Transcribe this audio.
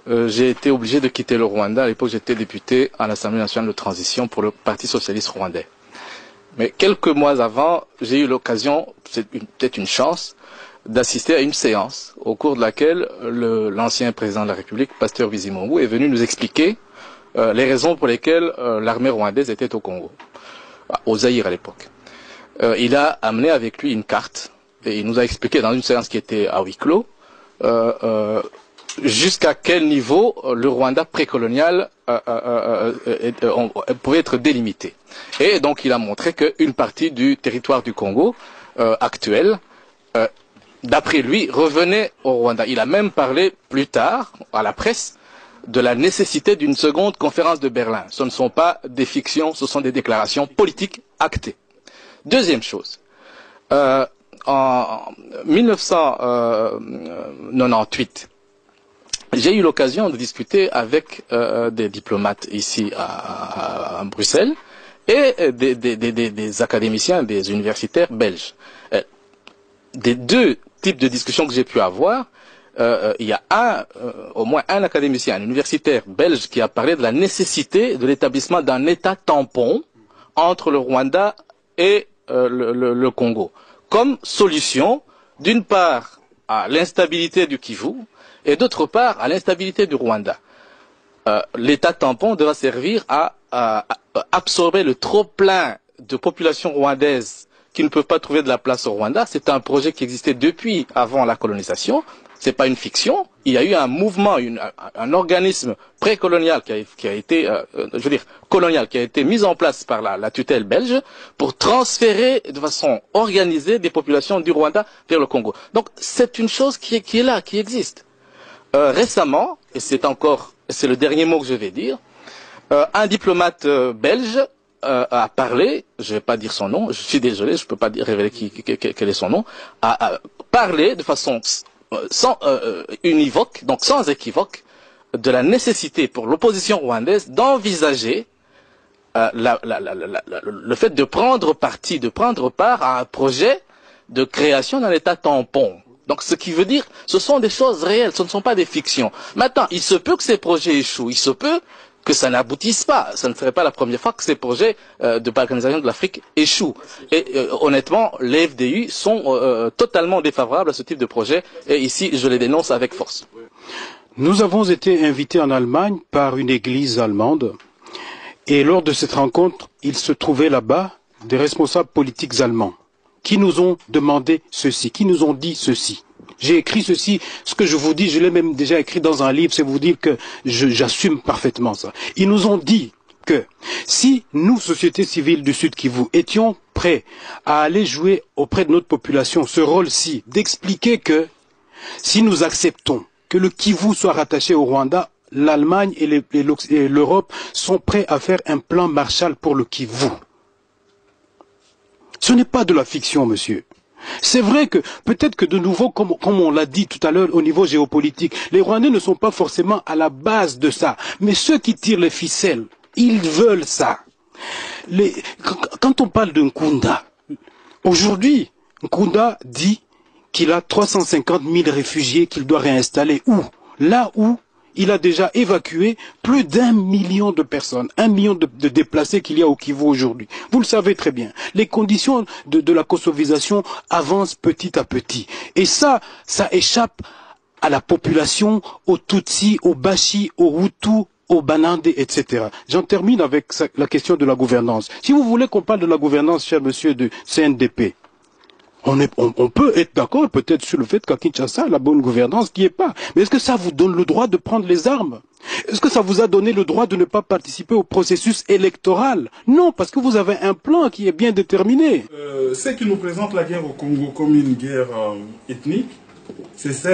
j'ai été obligé de quitter le Rwanda. À l'époque, j'étais député à l'Assemblée nationale de transition pour le Parti socialiste rwandais. Mais quelques mois avant, j'ai eu l'occasion, c'est peut-être une chance, d'assister à une séance au cours de laquelle l'ancien président de la République, Pasteur Bizimungu, est venu nous expliquer les raisons pour lesquelles l'armée rwandaise était au Congo, au Zaïre à l'époque. Il a amené avec lui une carte et il nous a expliqué dans une séance qui était à huis clos jusqu'à quel niveau le Rwanda précolonial pouvait être délimité. Et donc il a montré qu'une partie du territoire du Congo actuel, d'après lui, revenait au Rwanda. Il a même parlé plus tard à la presse de la nécessité d'une seconde conférence de Berlin. Ce ne sont pas des fictions, ce sont des déclarations politiques actées. Deuxième chose, en 1998, j'ai eu l'occasion de discuter avec des diplomates ici à Bruxelles et des académiciens, des universitaires belges. Des deux types de discussions que j'ai pu avoir, il y a au moins un académicien, un universitaire belge qui a parlé de la nécessité de l'établissement d'un État tampon entre le Rwanda et le Congo, comme solution, d'une part, à l'instabilité du Kivu, et d'autre part, à l'instabilité du Rwanda. L'État tampon devra servir à absorber le trop-plein de population rwandaise qui ne peuvent pas trouver de la place au Rwanda. C'est un projet qui existait depuis avant la colonisation. C'est pas une fiction. Il y a eu un mouvement, un organisme précolonial qui a été, je veux dire, colonial, qui a été mis en place par la tutelle belge pour transférer de façon organisée des populations du Rwanda vers le Congo. Donc c'est une chose qui est là, qui existe. Récemment, et c'est le dernier mot que je vais dire, un diplomate belge a parlé, je ne vais pas dire son nom, je suis désolé, je ne peux pas révéler quel est son nom, a parlé de façon univoque, donc sans équivoque, de la nécessité pour l'opposition rwandaise d'envisager le fait de prendre part à un projet de création d'un État tampon. Donc ce qui veut dire, ce sont des choses réelles, ce ne sont pas des fictions. Maintenant, il se peut que ces projets échouent, il se peut que ça n'aboutisse pas. Ce ne serait pas la première fois que ces projets de balkanisation de l'Afrique échouent. Et honnêtement, les FDU sont totalement défavorables à ce type de projet, et ici, je les dénonce avec force. Nous avons été invités en Allemagne par une église allemande, et lors de cette rencontre, il se trouvait là-bas des responsables politiques allemands qui nous ont demandé ceci, qui nous ont dit ceci. J'ai écrit ceci, ce que je vous dis, je l'ai même déjà écrit dans un livre, c'est vous dire que j'assume parfaitement ça. Ils nous ont dit que si nous, société civile du Sud Kivu, étions prêts à aller jouer auprès de notre population ce rôle-ci, d'expliquer que si nous acceptons que le Kivu soit rattaché au Rwanda, l'Allemagne et l'Europe sont prêts à faire un plan Marshall pour le Kivu. Ce n'est pas de la fiction, monsieur. C'est vrai que peut-être que de nouveau, comme on l'a dit tout à l'heure au niveau géopolitique, les Rwandais ne sont pas forcément à la base de ça. Mais ceux qui tirent les ficelles, ils veulent ça. Quand on parle de Nkunda, aujourd'hui, Nkunda dit qu'il a 350 000 réfugiés qu'il doit réinstaller. Où? Là où il a déjà évacué plus d'1 million de personnes, 1 million de déplacés qu'il y a au Kivu aujourd'hui. Vous le savez très bien. Les conditions de la kosovisation avancent petit à petit. Et ça échappe à la population, aux Tutsis, aux Bashi, aux Hutus, aux Banande, etc. J'en termine avec la question de la gouvernance. Si vous voulez qu'on parle de la gouvernance, cher monsieur du CNDP, on peut être d'accord peut-être sur le fait qu'à Kinshasa, la bonne gouvernance n'y est pas. Mais est-ce que ça vous donne le droit de prendre les armes? Est-ce que ça vous a donné le droit de ne pas participer au processus électoral? Non, parce que vous avez un plan qui est bien déterminé. Ce qui nous présente la guerre au Congo comme une guerre ethnique, c'est celle